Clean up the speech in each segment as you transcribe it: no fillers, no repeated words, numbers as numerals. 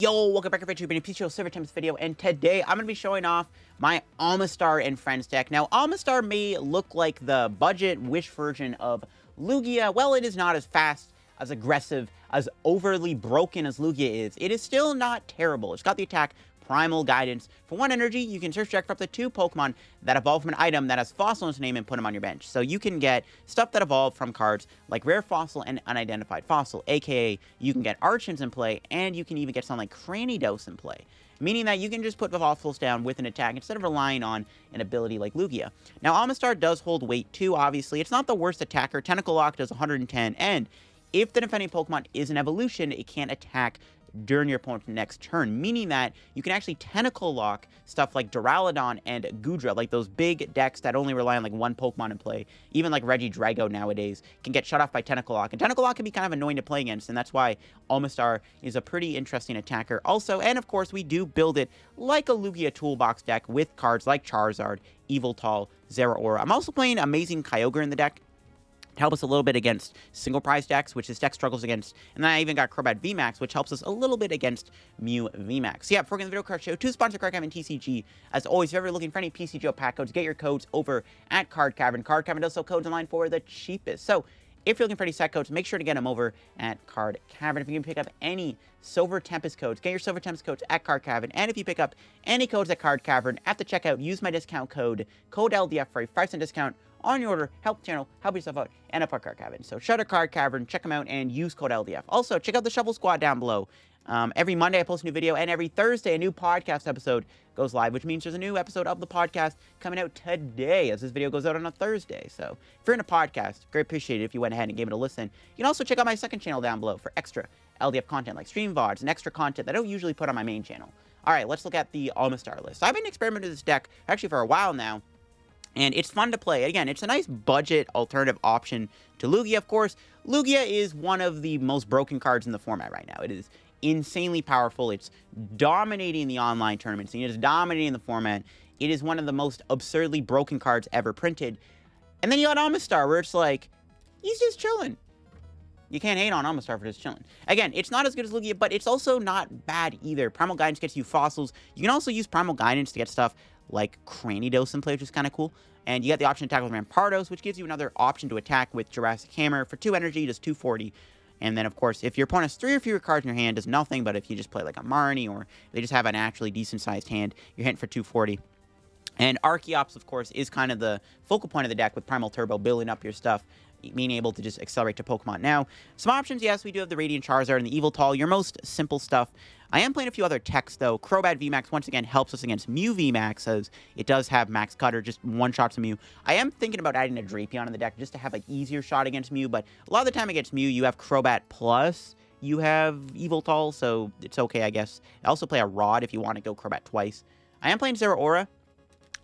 Yo, welcome back to YouTube, a PTCGO Server Tempest video, and today I'm going to be showing off my Omastar and Friends deck. Now, Omastar may look like the budget Wish version of Lugia. Well, it is not as fast, as aggressive, as overly broken as Lugia is. It is still not terrible. It's got the attack, Primal Guidance. For 1 energy, you can search deck for up to 2 Pokemon that evolve from an item that has Fossil in its name and put them on your bench. So you can get stuff that evolve from cards like Rare Fossil and Unidentified Fossil, aka you can get Archens in play, and you can even get something like Cranidos in play. Meaning that you can just put the fossils down with an attack instead of relying on an ability like Lugia. Now, Omastar does hold weight too, obviously. It's not the worst attacker. Tentacle Lock does 110, and if the defending Pokemon is an evolution, it can't attack during your opponent's next turn, meaning that you can actually Tentacle Lock stuff like Duraludon and Goodra, like those big decks that only rely on like 1 Pokemon in play. Even like Regidrago nowadays can get shut off by Tentacle Lock, and Tentacle Lock can be kind of annoying to play against, and that's why Omastar is a pretty interesting attacker also. And of course, we do build it like a Lugia toolbox deck with cards like Charizard, Yveltal, Zeraora. I'm also playing Amazing Kyogre in the deck to help us a little bit against single prize decks, which this deck struggles against. And then I even got Crobat VMAX, which helps us a little bit against Mew VMAX. So yeah, before we get the video card show, to sponsor Card Cavern TCG. As always, if you're ever looking for any PTCGO pack codes, get your codes over at Card Cavern. Card Cavern does sell codes online for the cheapest. So if you're looking for any set codes, make sure to get them over at Card Cavern. If you can pick up any Silver Tempest codes, get your Silver Tempest codes at Card Cavern. And if you pick up any codes at Card Cavern, at the checkout, use my discount code LDF for a 5% discount on your order. Help the channel, help yourself out, and up our Card Cavern. So shout out Card Cavern, check them out, and use code LDF. Also, check out the Shovel Squad down below. Every Monday I post a new video, and every Thursday a new podcast episode goes live, which means there's a new episode of the podcast coming out today, as this video goes out on a Thursday. So if you're in a podcast, great appreciate it if you went ahead and gave it a listen. You can also check out my second channel down below for extra LDF content like stream VODs and extra content that I don't usually put on my main channel. All right, let's look at the Omastar list. I've been experimenting with this deck actually for a while now, and it's fun to play. Again, it's a nice budget alternative option to Lugia. Of course, Lugia is one of the most broken cards in the format right now. It is insanely powerful. It's dominating the online tournament scene. It is dominating the format. It is one of the most absurdly broken cards ever printed. And then you got Omastar, where it's like, he's just chilling. You can't hate on Omastar for just chilling. Again, it's not as good as Lugia, but it's also not bad either. Primal Guidance gets you fossils. You can also use Primal Guidance to get stuff like Cranidos in play, which is kind of cool. And you get the option to attack with Rampardos, which gives you another option to attack with Jurassic Hammer. For 2 energy, does 240. And then, of course, if your opponent has 3 or fewer cards in your hand, does nothing. But if you just play like a Marnie, or they just have an actually decent-sized hand, you're hitting for 240. And Archeops, of course, is kind of the focal point of the deck with Primal Turbo, building up your stuff, being able to just accelerate to Pokemon. Now, some options, yes, we do have the Radiant Charizard and the Yveltal, your most simple stuff. I am playing a few other techs, though. Crobat VMAX, once again, helps us against Mew VMAX, as it does have Max Cutter, just one-shots a Mew. I am thinking about adding a Drapion in the deck just to have an easier shot against Mew, but a lot of the time against Mew, you have Crobat plus you have Yveltal, so it's okay, I guess. I also play a Rod if you want to go Crobat twice. I am playing Zeraora,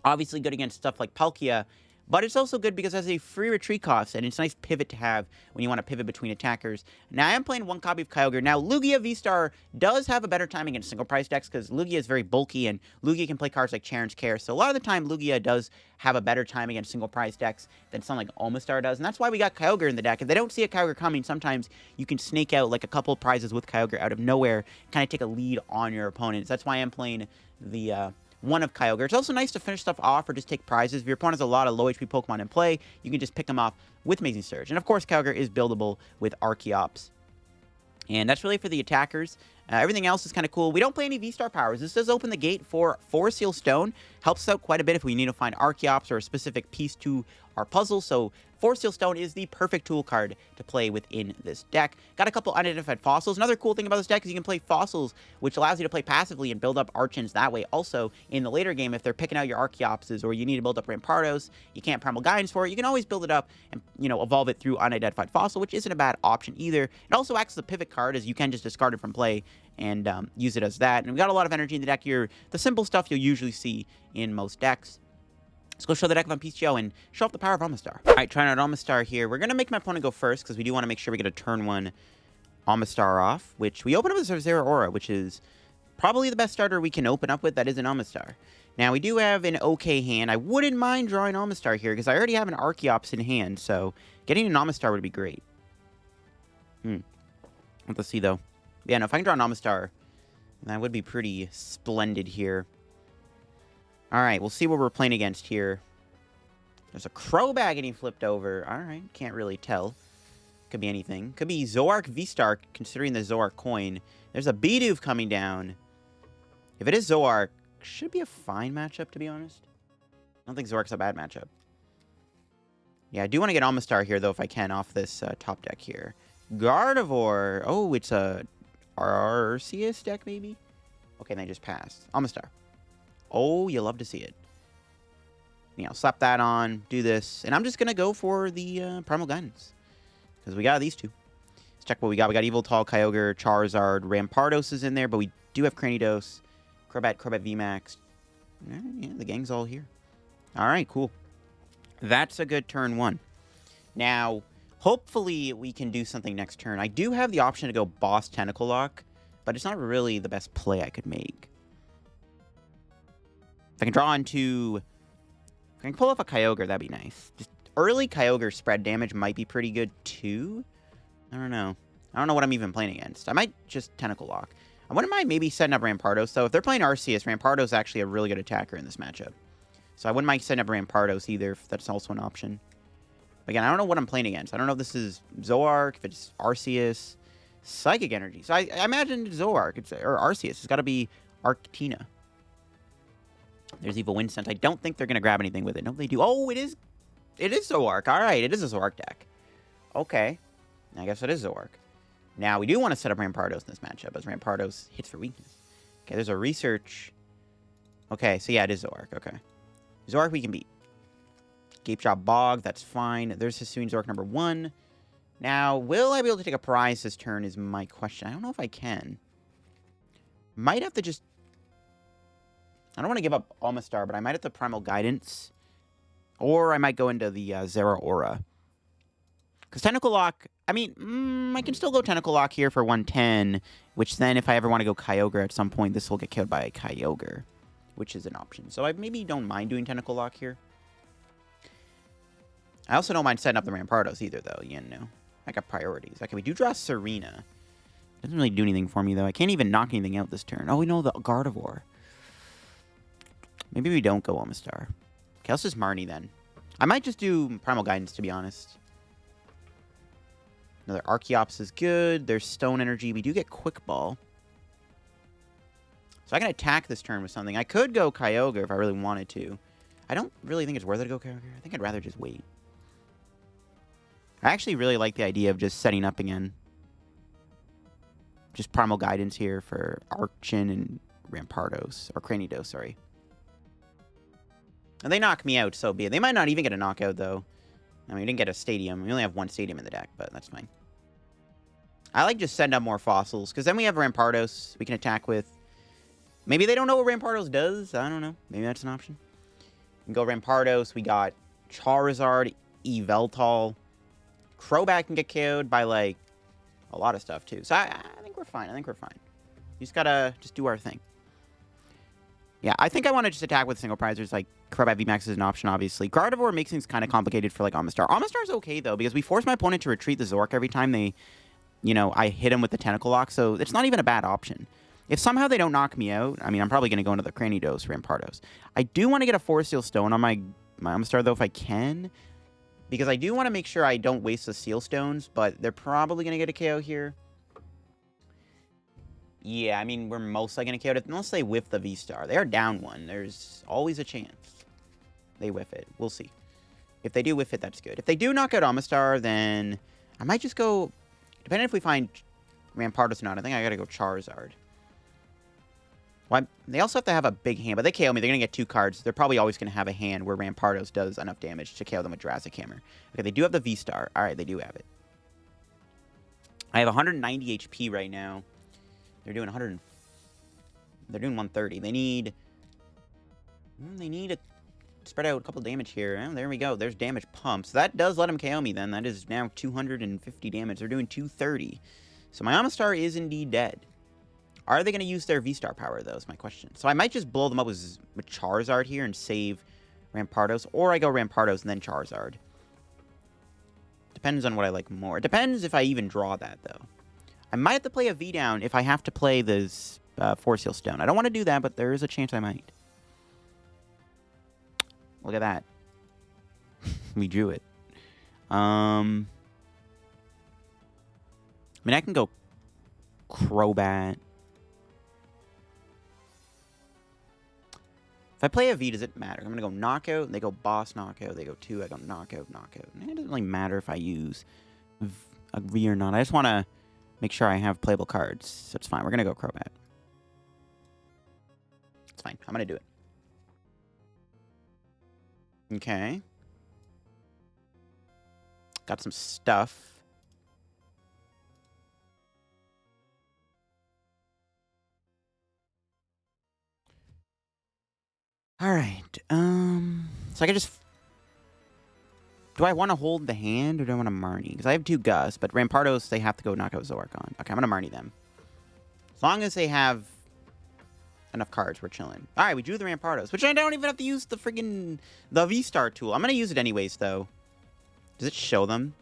obviously good against stuff like Palkia, but it's also good because it has a free retreat cost, and it's a nice pivot to have when you want to pivot between attackers. Now, I am playing 1 copy of Kyogre. Now, Lugia VSTAR does have a better time against single price decks because Lugia is very bulky, and Lugia can play cards like Charon's Care. So a lot of the time, Lugia does have a better time against single price decks than something like Omastar does, and that's why we got Kyogre in the deck. If they don't see a Kyogre coming, sometimes you can snake out like a couple of prizes with Kyogre out of nowhere, kind of take a lead on your opponents. That's why I'm playing the one of Kyogre. It's also nice to finish stuff off or just take prizes. If your opponent has a lot of low HP Pokemon in play, you can just pick them off with Amazing Surge. And of course, Kyogre is buildable with Archeops. And that's really for the attackers. Everything else is kind of cool. We don't play any V-Star powers. This does open the gate for 4 Seal Stone. Helps us out quite a bit if we need to find Archeops or a specific piece to our puzzle. So 4 Seal Stone is the perfect tool card to play within this deck. Got a couple unidentified fossils. Another cool thing about this deck is you can play fossils, which allows you to play passively and build up Archens that way. Also, in the later game, if they're picking out your Archeopses or you need to build up Rampardos, you can't Primal Guidance for it, you can always build it up and, you know, evolve it through unidentified fossil, which isn't a bad option either. It also acts as a pivot card, as you can just discard it from play and use it as that. And we got a lot of energy in the deck here. The simple stuff you'll usually see in most decks. Let's go show the deck on PTCGO and show off the power of Omastar. All right, trying out Omastar here. We're going to make my opponent go first because we do want to make sure we get a turn 1 Omastar off, which we open up with Zeraora, which is probably the best starter we can open up with. That is an Omastar. Now, we do have an okay hand. I wouldn't mind drawing Omastar here because I already have an Archeops in hand, so getting an Omastar would be great. Let's see, though. Yeah, no, if I can draw an Omastar, That would be pretty splendid here. Alright, we'll see what we're playing against here. There's a Crobat getting flipped over. Alright, can't really tell. Could be anything. Could be Zoroark VSTAR, considering the Zoroark coin. There's a Bidoof coming down. If it is Zoroark, should be a fine matchup, to be honest. I don't think Zoroark's a bad matchup. Yeah, I do want to get Omastar here, though, if I can, off this top deck here. Gardevoir. Oh, it's a Arceus deck, maybe? Okay, they just passed. Omastar. Oh, you love to see it. You know, slap that on, do this. And I'm just going to go for the Primal Guidance. Because we got these two. Let's check what we got. We got Yveltal, Kyogre, Charizard, Rampardos is in there, but we do have Cranidos, Crobat VMAX. Yeah, the gang's all here. All right, cool. That's a good turn one. Now, hopefully we can do something next turn. I do have the option to go Boss Tentacle Lock, but it's not really the best play I could make. If I can draw into... If I can pull off a Kyogre, that'd be nice. Just early Kyogre spread damage might be pretty good, too. I don't know. I don't know what I'm even playing against. I might just Tentacle Lock. I wouldn't mind maybe setting up Rampardos, though. If they're playing Arceus, Rampardos is actually a really good attacker in this matchup. So I wouldn't mind setting up Rampardos either, if that's also an option. But again, I don't know what I'm playing against. I don't know if this is Zoroark, if it's Arceus, Psychic Energy. So I imagine Zoroark, or Arceus. It's got to be Arctina. There's Evil Wind Sense. I don't think they're going to grab anything with it. No, they do. Oh, it is Zoroark. All right, it is a Zoroark deck. Okay. I guess it is Zoroark. Now, we do want to set up Rampardos in this matchup, as Rampardos hits for weakness. Okay, there's a research. Okay, so yeah, it is Zoroark. Okay. Zoroark we can beat. Gape Jaw Bog, that's fine. There's Hisuian Zoroark number 1. Now, will I be able to take a prize this turn is my question. I don't know if I can. Might have to just... I don't want to give up Omastar, but I might have to Primal Guidance. Or I might go into the Zeraora. Because Tentacle Lock... I mean, I can still go Tentacle Lock here for 110, which then if I ever want to go Kyogre at some point, this will get killed by a Kyogre, which is an option. So I maybe don't mind doing Tentacle Lock here. I also don't mind setting up the Rampardos either, though. You know, I got priorities. Okay, we do draw Serena. Doesn't really do anything for me, though. I can't even knock anything out this turn. Oh, we know the Gardevoir. Maybe we don't go Omastar. Okay, let's just Marnie, then. I might just do Primal Guidance, to be honest. Another Archeops is good. There's Stone Energy. We do get Quick Ball. So I can attack this turn with something. I could go Kyogre if I really wanted to. I don't really think it's worth it to go Kyogre. I think I'd rather just wait. I actually really like the idea of just setting up again. Just Primal Guidance here for Archen and Rampardos. Or Cranidos, sorry. And they knock me out, so be it. They might not even get a knockout, though. I mean, we didn't get a stadium. We only have one stadium in the deck, but that's fine. I like just setting up more fossils, because then we have Rampardos we can attack with. Maybe they don't know what Rampardos does. I don't know. Maybe that's an option. We can go Rampardos. We got Charizard, Yveltal. Crobat can get KO'd by, like, a lot of stuff, too. So I think we're fine. I think we're fine. You just gotta just do our thing. Yeah, I think I want to just attack with single prizers. Like, Crobat VMAX is an option, obviously. Gardevoir makes things kind of complicated for, like, Omastar. Omastar's okay, though, because we force my opponent to retreat the Zoroark every time they, you know, I hit him with the Tentacle Lock, so it's not even a bad option. If somehow they don't knock me out, I mean, I'm probably going to go into the Cranidos, Rampardos. I do want to get a Forest Seal Stone on my Omastar, though, if I can, because I do want to make sure I don't waste the Seal Stones, but they're probably going to get a KO here. Yeah, I mean, we're mostly going to KO it unless they whiff the V-Star. They are down 1. There's always a chance they whiff it. We'll see. If they do whiff it, that's good. If they do knock out Omastar, then I might just go... Depending if we find Rampardos or not, I think I got to go Charizard. Well, they also have to have a big hand, but they KO me. They're going to get 2 cards. They're probably always going to have a hand where Rampardos does enough damage to KO them with Jurassic Hammer. Okay, they do have the V-Star. All right, they do have it. I have 190 HP right now. They're doing 100. They're doing 130. They need to spread out a couple damage here. Oh, there we go. There's damage pump. So that does let them KO me then. That is now 250 damage. They're doing 230. So my Omastar is indeed dead. Are they going to use their V-Star power, though, is my question. So I might just blow them up with Charizard here and save Rampardos. Or I go Rampardos and then Charizard. Depends on what I like more. It depends if I even draw that, though. I might have to play a V-Down if I have to play this Force Seal Stone. I don't want to do that, but there is a chance I might. Look at that. We drew it. I mean, I can go Crobat. If I play a V, does it matter? I'm going to go Knockout, and they go Boss Knockout. They go 2, I go Knockout, Knockout. And it doesn't really matter if I use a V or not. I just want to make sure I have playable cards. So it's fine. We're going to go Crobat. It's fine. I'm going to do it. Okay. Got some stuff. All right. So I can just... Do I want to hold the hand, or do I want to Marnie? Because I have 2 Gus, but Rampardos, they have to go knock out Zoroark on. Okay, I'm going to Marnie them. As long as they have enough cards, we're chilling. All right, we drew the Rampardos, which I don't even have to use the friggin' the V-Star tool. I'm going to use it anyways, though. Does it show them?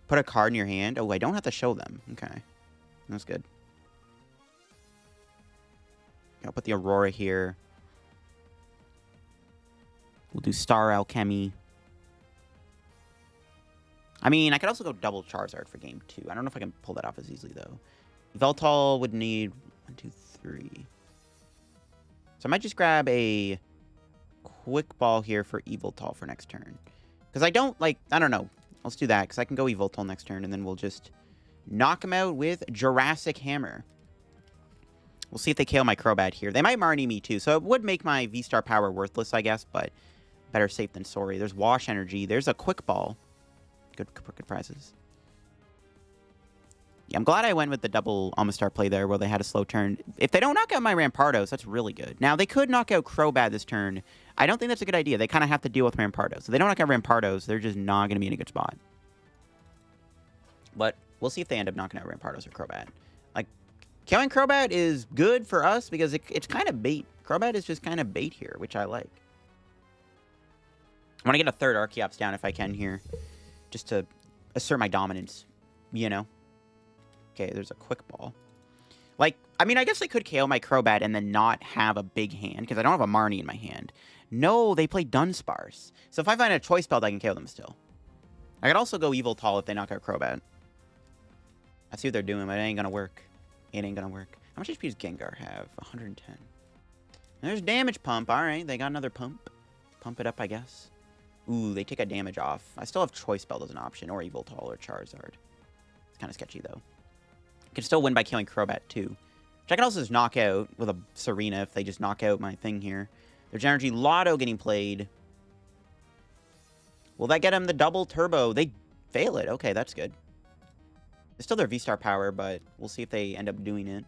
Put a card in your hand? Oh, I don't have to show them. Okay. That's good. I'll put the Aurora here. We'll do Star Alchemy. I mean, I could also go double Charizard for game 2. I don't know if I can pull that off as easily, though. Yveltal would need 1, 2, 3. So I might just grab a Quick Ball here for Yveltal for next turn. Because I don't, like, I don't know. Let's do that, because I can go Yveltal next turn, and then we'll just knock him out with Jurassic Hammer. We'll see if they KO my Crobat here. They might Marnie me, too, so it would make my V-Star power worthless, I guess, but better safe than sorry. There's Wash Energy. There's a Quick Ball. Good prizes. Yeah, I'm glad I went with the double Omastar play there where they had a slow turn. If they don't knock out my Rampardos, that's really good. Now, they could knock out Crobat this turn. I don't think that's a good idea. They kind of have to deal with Rampardos. So they don't knock out Rampardos, they're just not going to be in a good spot. But we'll see if they end up knocking out Rampardos or Crobat. Like, killing Crobat is good for us because it's kind of bait. Crobat is just kind of bait here, which I like. I want to get a third Archeops down if I can here. Just to assert my dominance, you know? Okay, there's a Quick Ball. Like, I mean, I guess they could KO my Crobat and then not have a big hand, because I don't have a Marnie in my hand. No, they play Dunsparce. So if I find a Choice Belt, I can KO them still. I could also go Yveltal if they knock out Crobat. I see what they're doing, but it ain't gonna work. It ain't gonna work. How much HP does Gengar have? 110. And there's Damage Pump. Alright, they got another pump. Pump it up, I guess. Ooh, they take a damage off. I still have Choice Belt as an option, or Yveltal or Charizard. It's kind of sketchy, though. I can still win by killing Crobat, too. Which I can also just knock out with a Serena if they just knock out my thing here. There's Energy Lotto getting played. Will that get him the double turbo? They fail it. Okay, that's good. It's still their V-Star power, but we'll see if they end up doing it.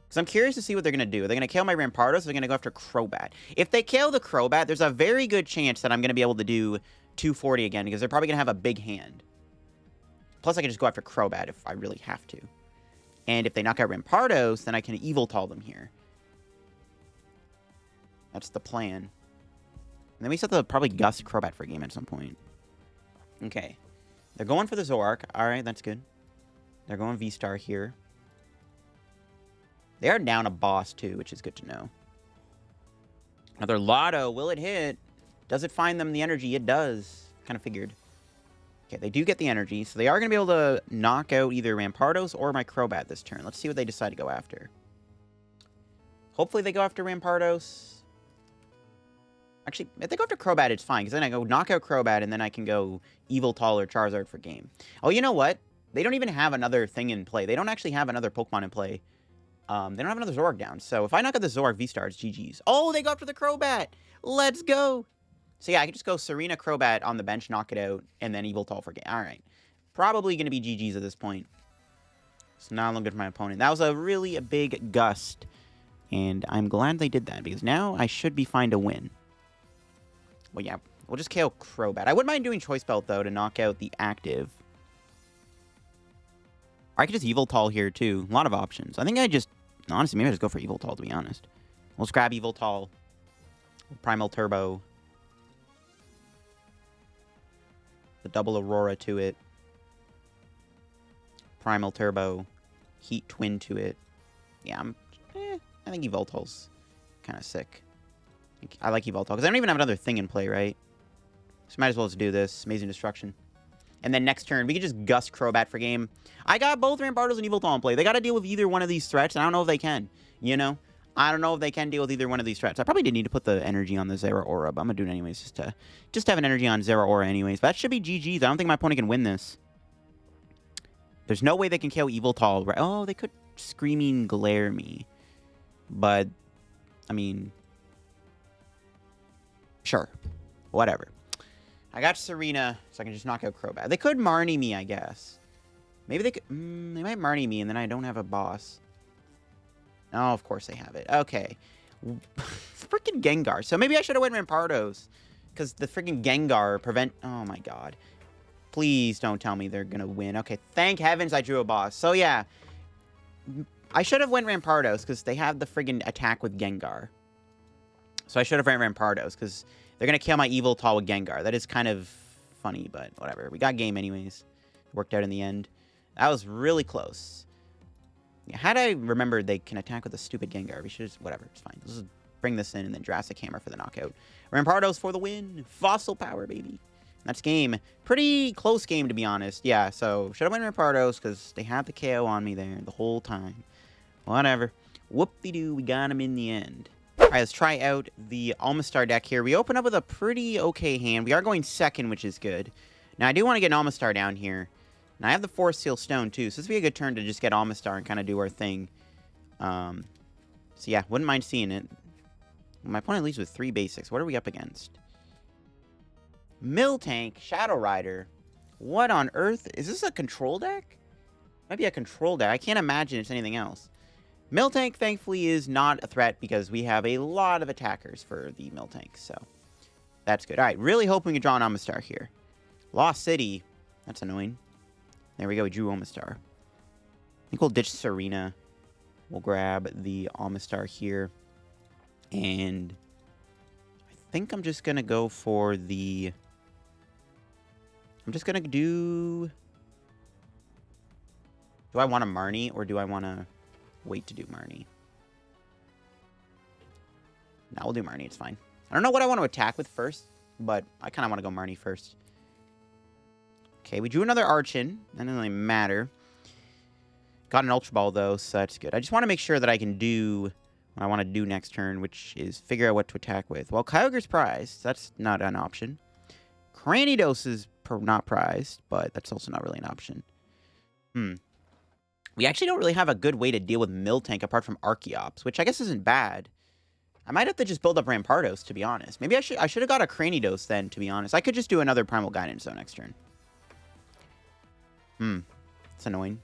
Because I'm curious to see what they're going to do. Are they going to KO my Rampardos, or are they going to go after Crobat? If they KO the Crobat, there's a very good chance that I'm going to be able to do 240 again, because they're probably going to have a big hand. Plus, I can just go after Crobat if I really have to. And if they knock out Rampardos, then I can Yveltal them here. That's the plan. And then we set the probably Gus Crobat for a game at some point. Okay. They're going for the Zoroark. Alright, that's good. They're going V-Star here. They are down a boss, too, which is good to know. Another Lotto. Will it hit? Does it find them the energy? It does. Kind of figured. Okay, they do get the energy, so they are going to be able to knock out either Rampardos or my Crobat this turn. Let's see what they decide to go after. Hopefully they go after Rampardos. Actually, if they go after Crobat, it's fine, because then I go knock out Crobat, and then I can go Yveltal or Charizard for game. Oh, you know what? They don't even have another thing in play. They don't actually have another Pokemon in play. They don't have another Zoroark down. So if I knock out the Zoroark V-Star, it's GG's. Oh, they go after the Crobat. Let's go. So yeah, I can just go Serena Crobat on the bench, knock it out, and then Yveltal for game. All right. Probably going to be GG's at this point. It's not looking good for my opponent. That was a really big gust. And I'm glad they did that, because now I should be fine to win. Well, yeah, we'll just KO Crobat. I wouldn't mind doing Choice Belt, though, to knock out the active. Or I could just Yveltal here, too. A lot of options. I think I just... Honestly, maybe I just go for Yveltal, to be honest. We'll just grab Yveltal. Primal Turbo. The double Aurora to it. Primal Turbo. Heat Twin to it. Yeah, I think Yveltal's kind of sick. I like Yveltal, because I don't even have another thing in play, right? So might as well just do this. Amazing Destruction. And then next turn, we could just gust Crobat for game. I got both Rampardos and Yveltal in play. They got to deal with either one of these threats, and I don't know if they can, you know? I don't know if they can deal with either one of these threats. I probably didn't need to put the energy on the Zeraora, but I'm going to do it anyways, just to have an energy on Zeraora anyways. But that should be GG's. I don't think my opponent can win this. There's no way they can KO Yveltal. Right? Oh, they could Screaming Glare me. But, I mean, sure. Whatever. I got Serena, so I can just knock out Crobat. They could Marnie me, I guess. Maybe they could... they might Marnie me, and then I don't have a boss. Oh, of course they have it. Okay. Freaking Gengar. So maybe I should have went Rampardos. Because the freaking Gengar prevent... Oh, my God. Please don't tell me they're going to win. Okay, thank heavens I drew a boss. So, yeah. I should have went Rampardos, because they have the friggin' attack with Gengar. So I should have ran Rampardos, because they're going to kill my Yveltal with Gengar. That is kind of funny, but whatever. We got game anyways. Worked out in the end. That was really close. Yeah, had I remembered they can attack with a stupid Gengar, we should just... Whatever, it's fine. Let's just bring this in and then Jurassic Hammer for the knockout. Rampardos for the win. Fossil power, baby. That's game. Pretty close game, to be honest. Yeah, so should have went Rampardos because they had the KO on me there the whole time. Whatever. Whoop-de-doo, we got him in the end. All right, let's try out the Omastar deck here. We open up with a pretty okay hand. We are going second, which is good. Now, I do want to get an Omastar down here. And I have the Forest Seal Stone, too. So this would be a good turn to just get Omastar and kind of do our thing. So, yeah, wouldn't mind seeing it. My opponent leads with 3 basics. What are we up against? Miltank, Shadow Rider. What on earth? Is this a control deck? Might be a control deck. I can't imagine it's anything else. Miltank, thankfully, is not a threat because we have a lot of attackers for the Miltank. So, that's good. All right, really hoping we can draw an Omastar here. Lost City. That's annoying. There we go, we drew Omastar. I think we'll ditch Serena. We'll grab the Omastar here. And I think I'm just going to go for the... I'm just going to do... Do I want a Marnie or do I want to wait to do Marnie? No, we'll do Marnie, it's fine. I don't know what I want to attack with first, but I kind of want to go Marnie first. Okay, we drew another Archen. That doesn't really matter. Got an Ultra Ball, though, so that's good. I just want to make sure that I can do what I want to do next turn, which is figure out what to attack with. Well, Kyogre's prized. That's not an option. Cranidos is not prized, but that's also not really an option. We actually don't really have a good way to deal with Miltank apart from Archeops, which I guess isn't bad. I might have to just build up Rampardos, to be honest. Maybe I should have got a Cranidos then, to be honest. I could just do another Primal Guidance, though, next turn. It's annoying.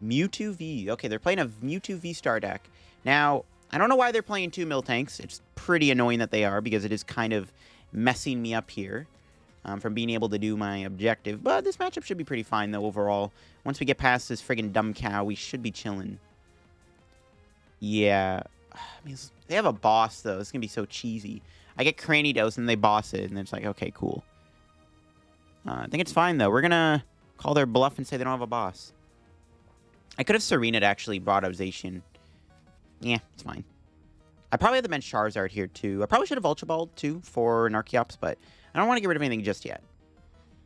Mewtwo V. Okay, they're playing a Mewtwo VSTAR deck. Now, I don't know why they're playing 2 Miltanks. It's pretty annoying that they are, because it is kind of messing me up here from being able to do my objective. But this matchup should be pretty fine, though, overall. Once we get past this friggin' dumb cow, we should be chilling. Yeah. I mean, they have a boss, though. It's going to be so cheesy. I get Cranidos, and they boss it, and it's like, okay, cool. I think it's fine, though. We're going to call their bluff and say they don't have a boss. I could have Serena'd actually brought up Zacian. Yeah, it's fine. I probably have the bench Charizard here, too. I probably should have Ultra Balled, too, for an Archeops, but I don't want to get rid of anything just yet.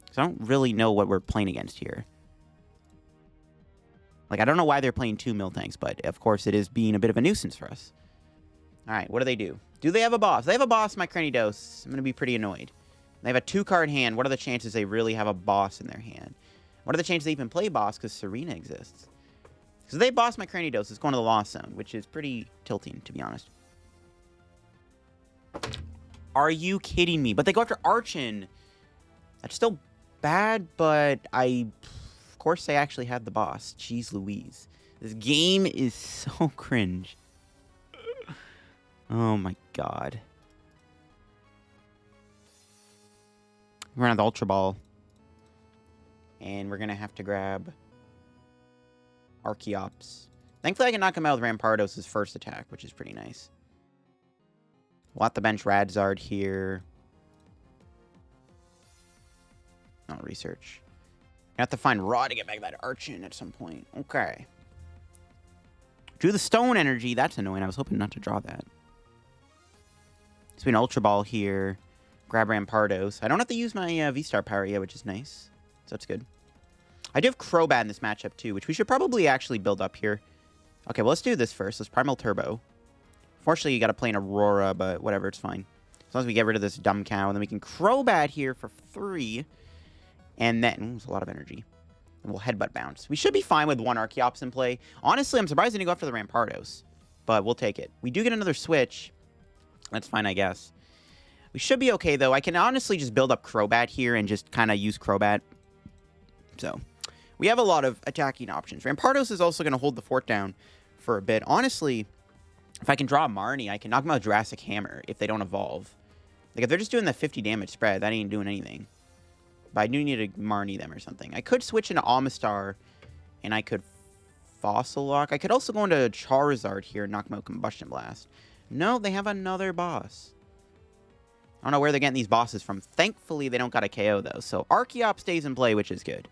Because I don't really know what we're playing against here. Like, I don't know why they're playing 2 Miltanks, but, of course, it is being a bit of a nuisance for us. Alright, what do? Do they have a boss? If they have a boss, my Cranidos, I'm going to be pretty annoyed. They have a 2-card hand. What are the chances they really have a boss in their hand? What are the chances they even play boss because Serena exists? Because if they boss my Cranidos, it's going to the Lost Zone, which is pretty tilting, to be honest. Are you kidding me? But they go after Archen. That's still bad, but of course they actually had the boss. Jeez Louise. This game is so cringe. Oh my god. We're gonna have the Ultra Ball. And we're gonna have to grab Archeops. Thankfully I can knock him out with Rampardos' first attack, which is pretty nice. We'll have to bench Radzard here. Not research. I have to find Raw to get back that Archen at some point. Okay. Drew the Stone Energy. That's annoying. I was hoping not to draw that. So we an Ultra Ball here. Grab Rampardos. I don't have to use my V-Star power yet, which is nice. So that's good. I do have Crobat in this matchup, too, which we should probably actually build up here. Okay, well, let's do this first. Let's Primal Turbo. Fortunately, you got to play an Aurora, but whatever, it's fine. As long as we get rid of this dumb cow, and then we can Crobat here for 3. And then, it's a lot of energy. And we'll Headbutt Bounce. We should be fine with 1 Archeops in play. Honestly, I'm surprised they didn't go after the Rampardos. But we'll take it. We do get another switch. That's fine, I guess. We should be okay, though. I can honestly just build up Crobat here and just kind of use Crobat. So, we have a lot of attacking options. Rampardos is also going to hold the fort down for a bit. Honestly, if I can draw a Marnie, I can knock them out with Jurassic Hammer if they don't evolve. Like, if they're just doing the 50 damage spread, that ain't doing anything. But I do need to Marnie them or something. I could switch into Omastar, and I could Fossil Lock. I could also go into Charizard here and knock them out Combustion Blast. No, they have another boss. I don't know where they're getting these bosses from. Thankfully, they don't got a KO, though. So, Archeops stays in play, which is good.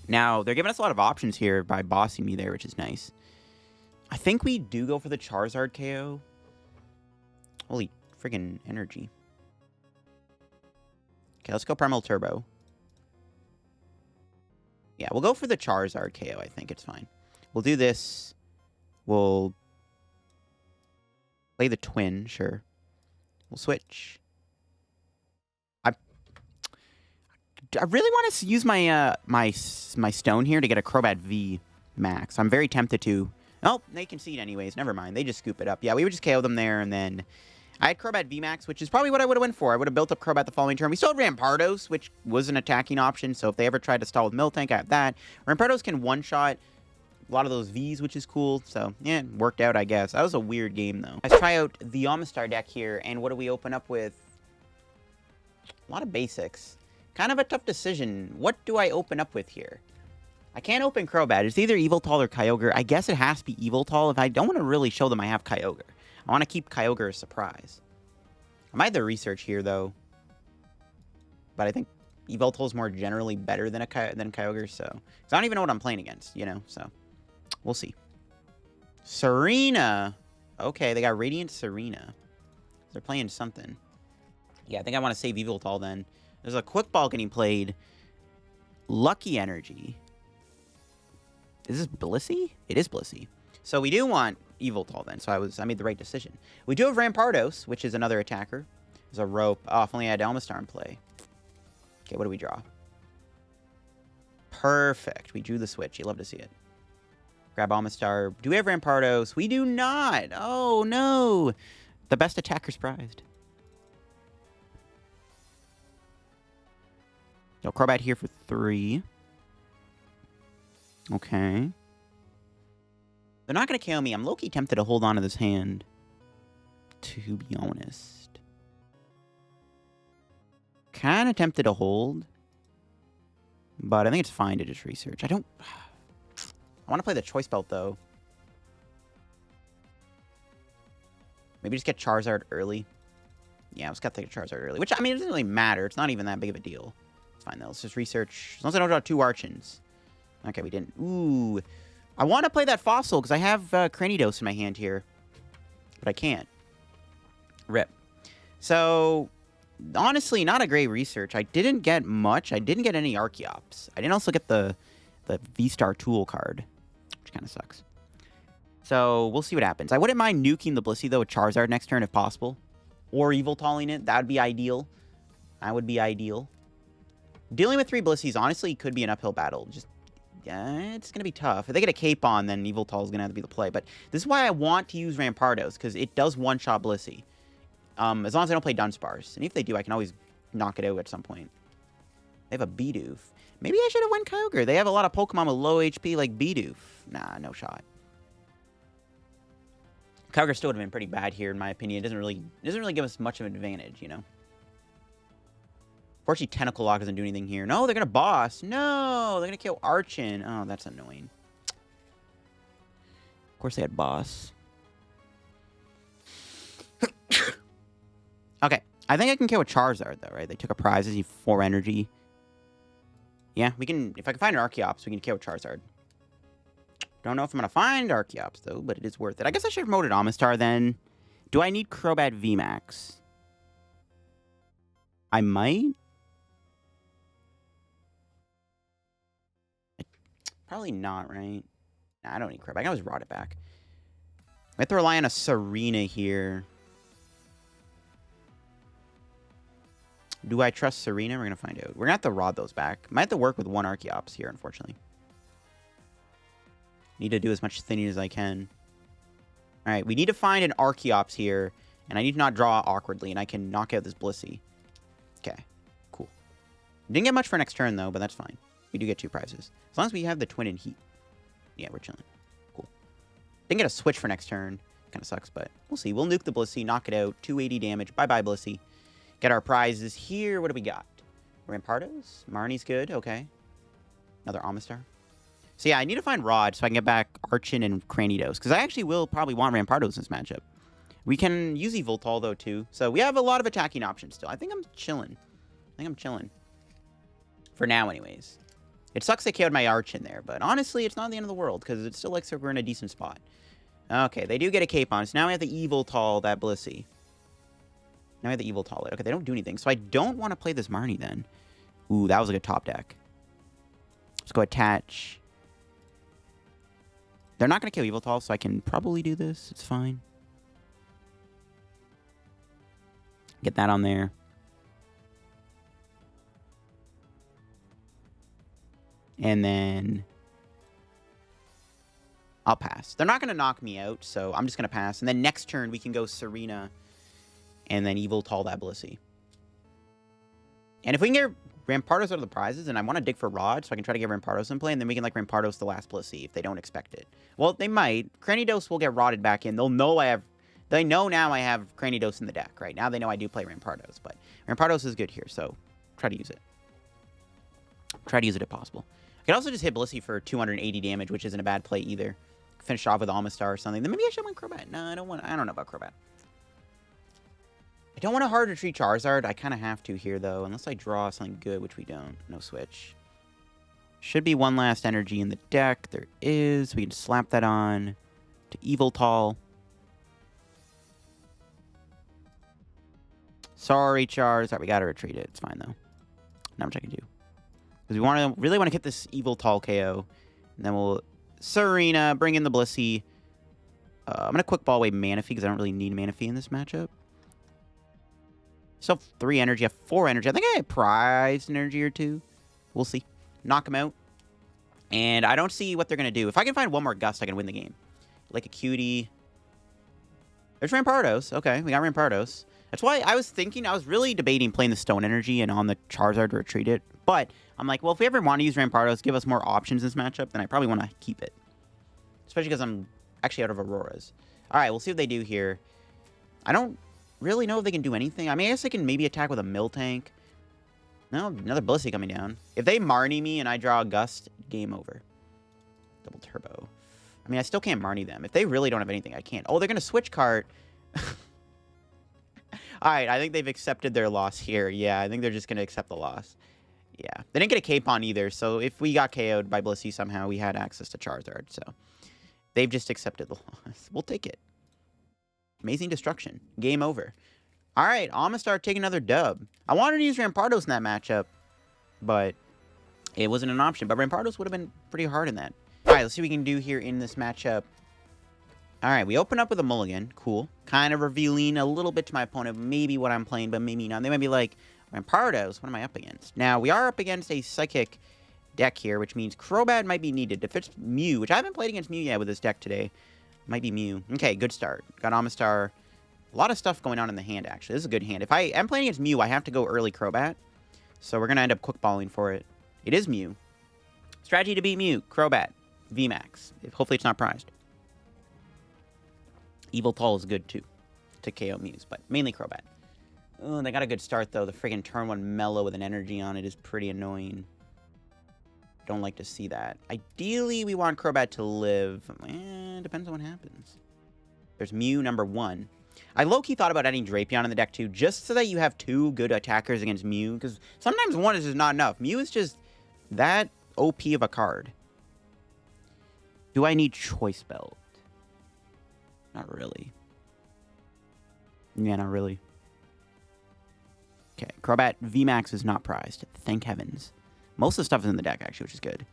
Now, they're giving us a lot of options here by bossing me there, which is nice. I think we do go for the Charizard KO. Holy friggin' energy. Okay, let's go Primal Turbo. Yeah, we'll go for the Charizard KO, I think. It's fine. We'll do this. We'll play the Twin, sure. We'll switch. I really want to use my my stone here to get a Crobat V Max. I'm very tempted to. Oh, they concede anyways. Never mind. They just scoop it up. Yeah, we would just KO them there, and then I had Crobat V Max, which is probably what I would have went for. I would have built up Crobat the following turn. We still had Rampardos, which was an attacking option, so if they ever tried to stall with Miltank, I have that. Rampardos can one-shot a lot of those Vs, which is cool, so yeah, it worked out, I guess. That was a weird game, though. Let's try out the Omastar deck here, and what do we open up with? A lot of basics. Kind of a tough decision. What do I open up with here? I can't open Crobat. It's either Yveltal or Kyogre. I guess it has to be Yveltal if I don't want to really show them I have Kyogre. I want to keep Kyogre a surprise. I might have the research here, though. But I think Yveltal is more generally better than Kyogre, so... 'cause I don't even know what I'm playing against, you know, so... we'll see. Serena. Okay, they got Radiant Serena. They're playing something. Yeah, I think I want to save Yveltal then. There's a Quick Ball getting played. Lucky Energy. Is this Blissey? It is Blissey. So we do want Yveltal then, so I made the right decision. We do have Rampardos, which is another attacker. There's a Rope. Oh, if only I had Omastar in play. Okay, what do we draw? Perfect. We drew the switch. You love to see it. Grab Omastar. Do we have Rampardos? We do not. Oh, no. The best attacker's prized. So Crobat here for 3. Okay. They're not going to KO me. I'm low-key tempted to hold on to this hand. To be honest. Kind of tempted to hold. But I think it's fine to just research. I want to play the Choice Belt, though. Maybe just get Charizard early. Yeah, let's got to take a Charizard early. Which, I mean, it doesn't really matter. It's not even that big of a deal. It's fine, though. Let's just research. As long as I don't draw 2 Archens. Okay, we didn't. Ooh. I want to play that Fossil, because I have Cranidos in my hand here. But I can't. Rip. So, honestly, not a great research. I didn't get much. I didn't get any Archeops. I didn't also get the V-Star Tool card, which kind of sucks. So, we'll see what happens. I wouldn't mind nuking the Blissey, though, with Charizard next turn if possible. Or Yveltaling it. That would be ideal. That would be ideal. Dealing with 3 Blisseys, honestly, could be an uphill battle. Just, yeah, it's going to be tough. If they get a Cape on, then Yveltal is going to have to be the play. But this is why I want to use Rampardos, because it does one-shot Blissey. As long as I don't play Dunsparce. And if they do, I can always knock it out at some point. They have a Bidoof. Maybe I should have went Kyogre. They have a lot of Pokemon with low HP like Bidoof. Nah, no shot. Kyogre still would have been pretty bad here, in my opinion. It doesn't really give us much of an advantage, you know? Fortunately, Tentacle Lock doesn't do anything here. No, they're going to boss. No, they're going to kill Archen. Oh, that's annoying. Of course, they had boss. Okay, I think I can kill a Charizard, though, right? They took a prize. Is he 4 energy? Yeah, we can... If I can find an Archeops, we can kill a Charizard. Don't know if I'm going to find Archeops, though, but it is worth it. I guess I should have promoted Omastar then. Do I need Crobat VMAX? I might. Probably not, right? Nah, I don't need Crobat. I can always rot it back. I have to rely on a Serena here. Do I trust Serena? We're going to find out. We're going to have to rod those back. Might have to work with one Archeops here, unfortunately. Need to do as much thinning as I can. Alright, we need to find an Archeops here. And I need to not draw awkwardly, and I can knock out this Blissey. Okay, cool. Didn't get much for next turn, though, but that's fine. We do get 2 prizes. As long as we have the Twin and Heat. Yeah, we're chilling. Cool. Didn't get a switch for next turn. Kind of sucks, but we'll see. We'll nuke the Blissey, knock it out. 280 damage. Bye-bye, Blissey. Get our prizes here. What do we got? Rampardos? Marnie's good. Okay. Another Omastar. So yeah, I need to find Rod so I can get back Archen and Cranidos. Because I actually will probably want Rampardos in this matchup. We can use Yveltal, though, too. So we have a lot of attacking options still. I think I'm chilling. For now, anyways. It sucks they KO'd my Archen there. But honestly, it's not the end of the world. Because it still looks like we're in a decent spot. Okay, they do get a cape on. So now we have the Yveltal, that Blissey. Now we have the Yveltal. Okay, they don't do anything. So I don't want to play this Marnie then. Ooh, that was a good top deck. Let's go attach. They're not going to kill Yveltal, so I can probably do this. It's fine. Get that on there. And then I'll pass. They're not going to knock me out, so I'm just going to pass. And then next turn, we can go Serena and then Yveltal that Blissey. And if we can get Rampardos out of the prizes, and I want to dig for Rod, so I can try to get Rampardos in play, and then we can, like, Rampardos the last Blissey if they don't expect it. Well, they might. Cranidos will get rotted back in. They'll know I have... They know now I have Cranidos in the deck, right? Now they know I do play Rampardos, but Rampardos is good here, so try to use it. Try to use it if possible. I can also just hit Blissey for 280 damage, which isn't a bad play either. Finish off with Omastar or something. Then maybe I should win Crobat. No, I don't know about Crobat. I don't want a hard retreat Charizard. I kind of have to here, though, unless I draw something good, which we don't. No switch. Should be one last energy in the deck. There is. We can slap that on to Yveltal. Sorry, Charizard. We got to retreat it. It's fine, though. Not much I can do. Because we really want to get this Yveltal KO. And then we'll Serena, bring in the Blissey. I'm going to quick ball away Manaphy because I don't really need Manaphy in this matchup. Still have 3 energy. I have 4 energy. I think I have prized energy or 2. We'll see. Knock them out. And I don't see what they're going to do. If I can find one more Gust, I can win the game. Lake Acuity. There's Rampardos. Okay, we got Rampardos. That's why I was thinking, I was really debating playing the Stone Energy and on the Charizard to retreat it. But I'm like, well, if we ever want to use Rampardos, give us more options in this matchup, then I probably want to keep it. Especially because I'm actually out of Auroras. All right, we'll see what they do here. I don't really know if they can do anything. I mean, I guess they can maybe attack with a Miltank. No, another Blissey coming down. If they Marnie me and I draw a Gust, game over. Double Turbo. I mean, I still can't Marnie them. If they really don't have anything, I can't. Oh, they're going to switch cart. All right, I think they've accepted their loss here. Yeah, I think they're just going to accept the loss. Yeah, they didn't get a Capon either, so if we got KO'd by Blissey somehow, we had access to Charizard, so they've just accepted the loss. We'll take it. Amazing destruction. Game over. All right, Omastar taking another dub. I wanted to use Rampardos in that matchup, but it wasn't an option. But Rampardos would have been pretty hard in that. All right, let's see what we can do here in this matchup. All right, we open up with a mulligan. Cool. Kind of revealing a little bit to my opponent maybe what I'm playing, but maybe not. They might be like, Rampardos, what am I up against? Now, we are up against a Psychic deck here, which means Crobat might be needed. If it's Mew, which I haven't played against Mew yet with this deck today, might be Mew. Okay, good start. Got Omastar. A lot of stuff going on in the hand, actually. This is a good hand. If I am playing against Mew, I have to go early Crobat. So we're going to end up quick balling for it. It is Mew. Strategy to beat Mew. Crobat. VMAX. Hopefully it's not prized. Yveltal is good, too, to KO Mews, but mainly Crobat. Oh, they got a good start, though. The friggin' turn 1 Mellow with an energy on it is pretty annoying. Don't like to see that. Ideally, we want Crobat to live. Depends on what happens. There's Mew number 1. I low-key thought about adding Drapion in the deck, too, just so that you have 2 good attackers against Mew, because sometimes 1 is just not enough. Mew is just that OP of a card. Do I need Choice Belt? Not really. Yeah, not really. Okay, Crobat VMAX is not prized. Thank heavens. Most of the stuff is in the deck, actually, which is good.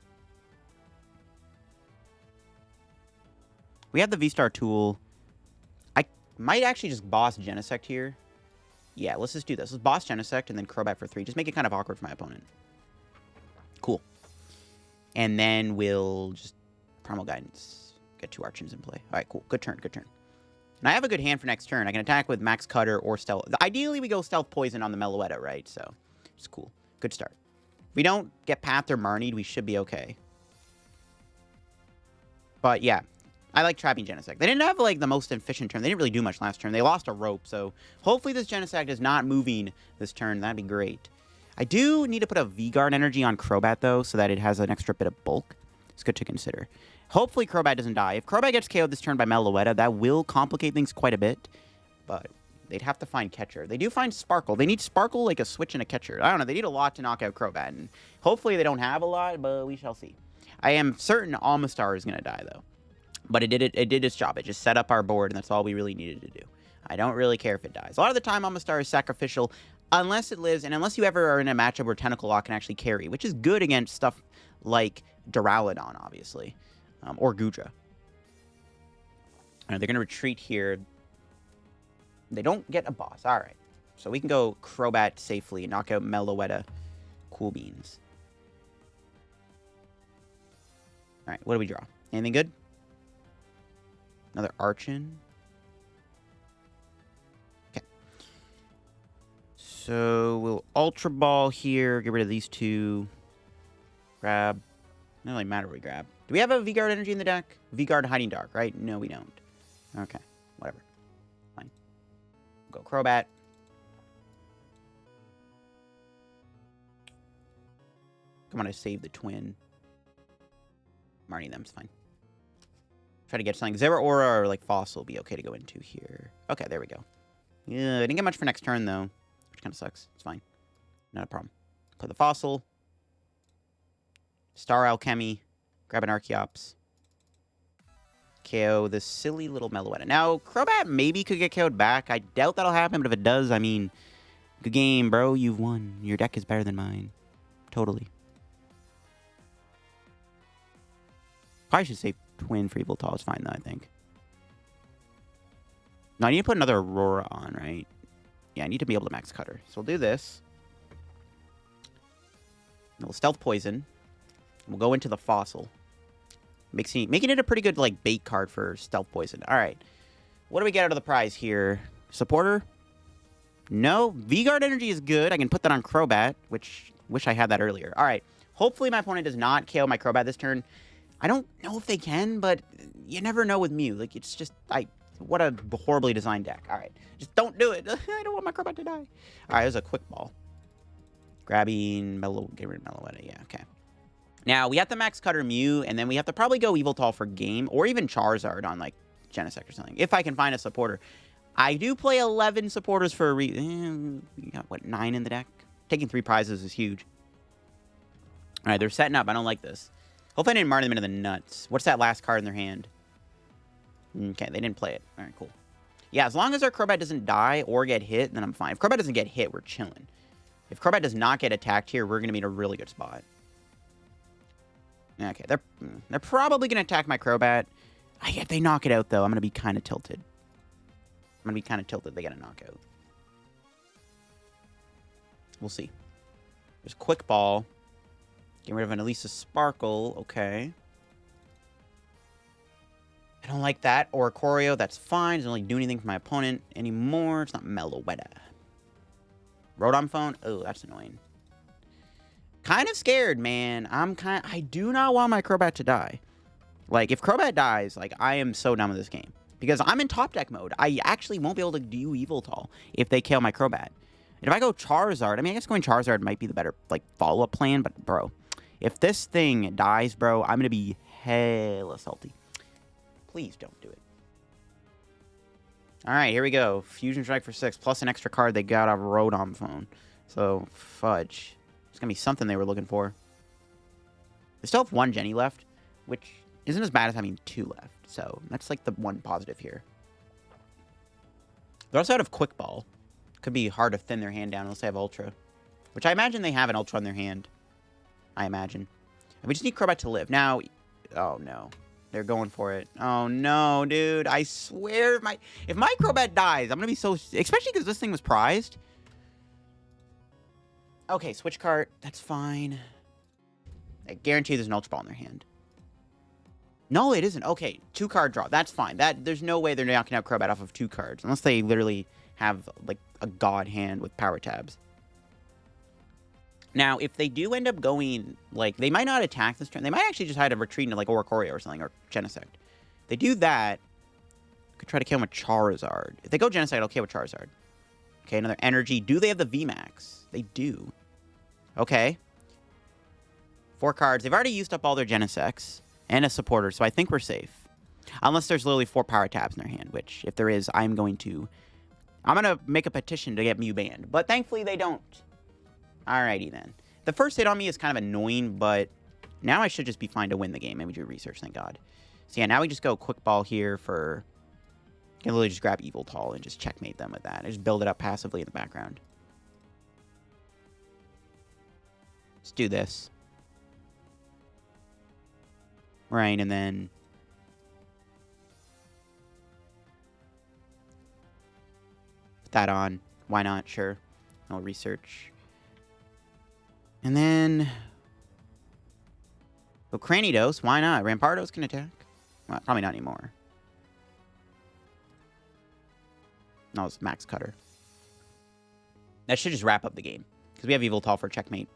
We have the VSTAR tool. I might actually just boss Genesect here. Yeah, let's just do this. Let's boss Genesect and then Crobat for 3. Just make it kind of awkward for my opponent. Cool. And then we'll just Primal Guidance. Get 2 Archons in play. All right, cool. Good turn, good turn. And I have a good hand for next turn. I can attack with Max Cutter or Stealth. Ideally, we go Stealth Poison on the Meloetta, right? So, it's cool. Good start. If we don't get Pathed or Marnied, we should be okay. But, yeah. I like trapping Genesect. They didn't have, like, the most efficient turn. They didn't really do much last turn. They lost a rope, so hopefully this Genesect is not moving this turn. That'd be great. I do need to put a V-Guard energy on Crobat, though, so that it has an extra bit of bulk. It's good to consider. Hopefully Crobat doesn't die. If Crobat gets KO'd this turn by Meloetta, that will complicate things quite a bit. But they'd have to find Catcher. They do find Sparkle. They need Sparkle, like a switch and a Catcher. I don't know. They need a lot to knock out Crobat. And hopefully they don't have a lot, but we shall see. I am certain Omastar is going to die, though. But it did its job. It just set up our board, and that's all we really needed to do. I don't really care if it dies. A lot of the time, Omastar is sacrificial, unless it lives, and unless you ever are in a matchup where Tentacle Lock can actually carry, which is good against stuff like Duraludon, obviously. Or Goodra. They're going to retreat here. They don't get a boss. All right. So we can go Crobat safely and knock out Meloetta. Cool beans. All right. What do we draw? Anything good? Another Archen. Okay. So we'll Ultra Ball here. Get rid of these 2. Grab. Doesn't really matter what we grab. Do we have a V-Guard energy in the deck? V-Guard Hiding Dark, right? No, we don't. Okay, whatever. Fine. Go Crobat. Come on, I saved the twin. Marnie them's fine. Try to get something. Zeraora or like Fossil will be okay to go into here. Okay, there we go. Yeah, I didn't get much for next turn though, which kind of sucks. It's fine. Not a problem. Play the Fossil. Star Alchemy. Grab an Archeops. KO this silly little Meloetta. Now, Crobat maybe could get KO'd back. I doubt that'll happen, but if it does, I mean, good game, bro. You've won. Your deck is better than mine. Totally. Probably should save Twin for Yveltal. It's fine, though, I think. No, I need to put another Aurora on, right? Yeah, I need to be able to Max Cutter. So we'll do this. We'll Stealth Poison. We'll go into the Fossil. Making it a pretty good, like, bait card for Stealth Poison. All right. What do we get out of the prize here? Supporter? No. V-Guard energy is good. I can put that on Crobat, which wish I had that earlier. All right. Hopefully my opponent does not KO my Crobat this turn. I don't know if they can, but you never know with Mew. Like, it's just, what a horribly designed deck. All right. Just don't do it. I don't want my Crobat to die. All right. It was a quick ball. Grabbing get rid of Meloetta. Yeah, okay. Now, we have to Max Cutter Mew, and then we have to probably go Yveltal for game, or even Charizard on, like, Genesect or something, if I can find a supporter. I do play 11 supporters for a reason. We got, what, 9 in the deck? Taking 3 prizes is huge. All right, they're setting up. I don't like this. Hopefully I didn't mark them into the nuts. What's that last card in their hand? Okay, they didn't play it. All right, cool. Yeah, as long as our Crobat doesn't die or get hit, then I'm fine. If Crobat doesn't get hit, we're chilling. If Crobat does not get attacked here, we're going to be in a really good spot. Okay, they're probably going to attack my Crobat. If they knock it out, though, I'm going to be kind of tilted. I'm going to be kind of tilted they get a knockout. We'll see. There's Quick Ball. Getting rid of an Elisa Sparkle. Okay. I don't like that. Or Corio, that's fine. Doesn't really do anything for my opponent anymore. It's not Meloetta. Rodon Phone? Oh, that's annoying. Kind of scared, man. I do not want my Crobat to die. Like, if Crobat dies, like, I am so done with this game. Because I'm in top deck mode. I actually won't be able to do Yveltal if they kill my Crobat. And if I go Charizard, I mean, I guess going Charizard might be the better, like, follow-up plan. But, bro, if this thing dies, bro, I'm going to be hella salty. Please don't do it. All right, here we go. Fusion Strike for 6, plus an extra card they got off Rodon Phone. So, fudge. It's going to be something they were looking for. They still have 1 Jenny left, which isn't as bad as having 2 left. So that's like the one positive here. They're also out of Quick Ball. Could be hard to thin their hand down unless they have Ultra. Which I imagine they have an Ultra on their hand. I imagine. And we just need Crobat to live. Now, oh no. They're going for it. Oh no, dude. I swear, if my Crobat dies, I'm going to be so... Especially because this thing was prized. Okay, switch cart. That's fine. I guarantee there's an Ultra Ball in their hand. No, it isn't. Okay, 2-card draw. That's fine. There's no way they're knocking out Crobat off of 2 cards. Unless they literally have, like, a god hand with power tabs. Now, if they do end up going, like, they might not attack this turn. They might actually just try to retreat into, like, Oricorio or something, or Genesect. If they do that, could try to kill him with Charizard. If they go Genesect, I'll kill with Charizard. Okay, another energy. Do they have the VMAX? They do. Okay. 4 cards. They've already used up all their Genesects and a supporter, so I think we're safe. Unless there's literally 4 power tabs in their hand, which, if there is, I'm going to make a petition to get Mew banned. But thankfully, they don't. Alrighty, then. The first hit on me is kind of annoying, but now I should just be fine to win the game. Maybe do research, thank God. So yeah, now we just go Quick Ball here for... Can literally just grab Yveltal and just checkmate them with that. I just build it up passively in the background. Let's do this. Right, and then... Put that on. Why not? Sure. No research. And then... Well, Cranidos. Why not? Rampardos can attack. Well, probably not anymore. No, it's Max Cutter. That should just wrap up the game. Because we have Yveltal for checkmate.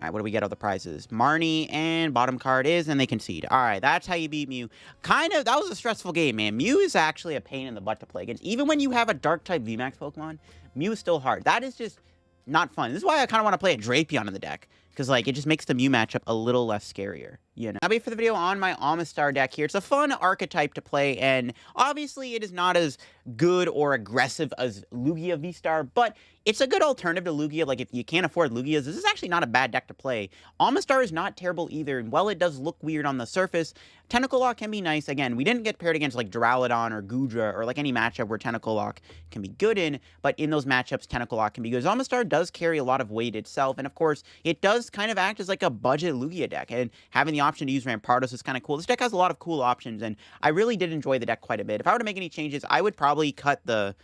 Alright, what do we get? All the prizes? Marnie and bottom card is, and they concede. Alright, that's how you beat Mew. Kind of, that was a stressful game, man. Mew is actually a pain in the butt to play against. Even when you have a Dark-type VMAX Pokemon, Mew is still hard. That is just not fun. This is why I kind of want to play a Drapion in the deck. Because, like, it just makes the Mew matchup a little less scarier, you know? I'll wait for the video on my Omastar deck here. It's a fun archetype to play, and obviously it is not as good or aggressive as Lugia VSTAR, but it's a good alternative to Lugia. Like, if you can't afford Lugias, this is actually not a bad deck to play. Omastar is not terrible either, and while it does look weird on the surface, Tentacle Lock can be nice. Again, we didn't get paired against, like, Duraludon or Goodra, or, like, any matchup where Tentacle Lock can be good in, but in those matchups, Tentacle Lock can be good. Omastar does carry a lot of weight itself, and of course, it does kind of act as like a budget Lugia deck, and having the option to use Rampardos is kind of cool. This deck has a lot of cool options, and I really did enjoy the deck quite a bit. If I were to make any changes, I would probably cut the,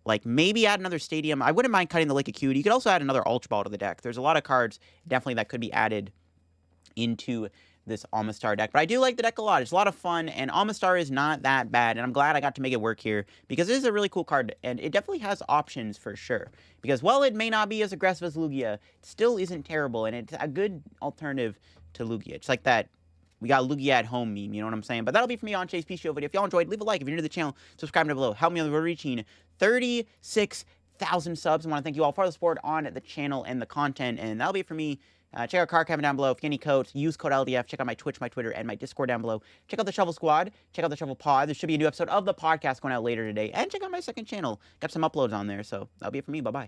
like, maybe add another Stadium. I wouldn't mind cutting the Lake Acuity. You could also add another Ultra Ball to the deck. There's a lot of cards, definitely, that could be added into this Omastar deck, but I do like the deck a lot. It's a lot of fun, and Omastar is not that bad, and I'm glad I got to make it work here, because it is a really cool card, and it definitely has options for sure, because while it may not be as aggressive as Lugia, it still isn't terrible, and it's a good alternative to Lugia. It's like that we got Lugia at home meme, you know what I'm saying? But that'll be for me on Chase PTCGO video. If y'all enjoyed, leave a like. If you're new to the channel, subscribe down below. Help me on the road reaching 36,000 subs. I want to thank you all for the support on the channel and the content, and that'll be it for me. Check out card comment down below. If you get any codes, use code LDF. Check out my Twitch, my Twitter, and my Discord down below. Check out the Shovel Squad. Check out the Shovel Pod. There should be a new episode of the podcast going out later today. And check out my second channel. Got some uploads on there. So that'll be it for me. Bye-bye.